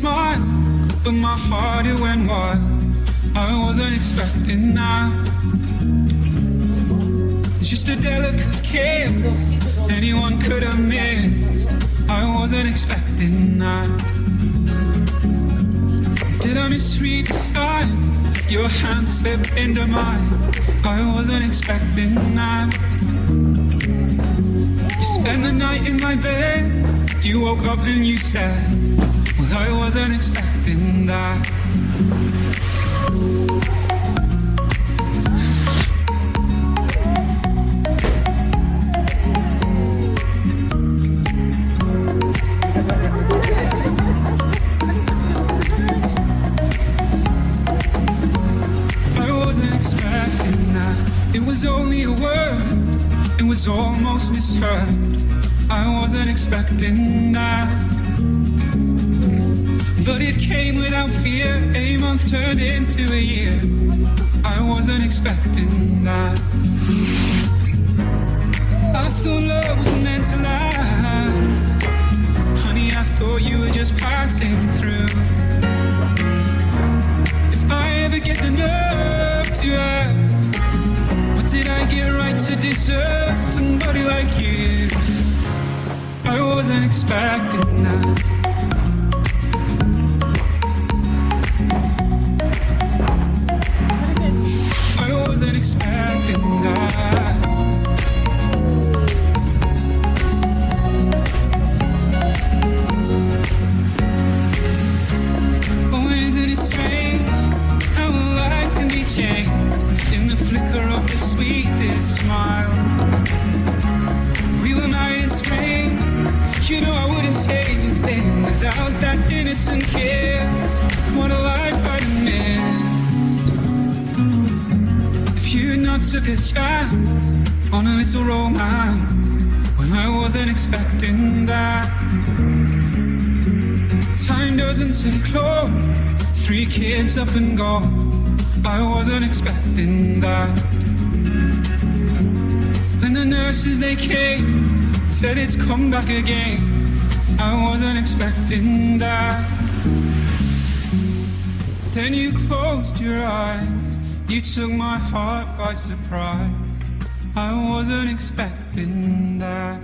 smile, but my heart it went wild. I wasn't expecting that. It's just a delicate kiss anyone could have missed. I wasn't expecting that. Did I misread the sign? Your hand slipped into mine. I wasn't expecting that. You spent the night in my bed. You woke up and you said, well, I wasn't expecting that. It was only a word, it was almost misheard. I wasn't expecting that. But it came without fear, a month turned into a year. I wasn't expecting that. I thought love was meant to last. Honey, I thought you were just passing through. If I ever get the nerve to ask, did I get right to deserve somebody like you? I wasn't expecting that. I wasn't expecting that. Oh, isn't it strange how life can be changed in the flicker of the sweetest smile? We were married in spring. You know I wouldn't change a thing without that innocent kiss. What a life I'd have missed if you had not took a chance on a little romance when I wasn't expecting that. Time doesn't take long. 3 kids up and gone. I wasn't expecting that. When the nurses they came, said it's come back again, I wasn't expecting that. Then you closed your eyes, you took my heart by surprise. I wasn't expecting that.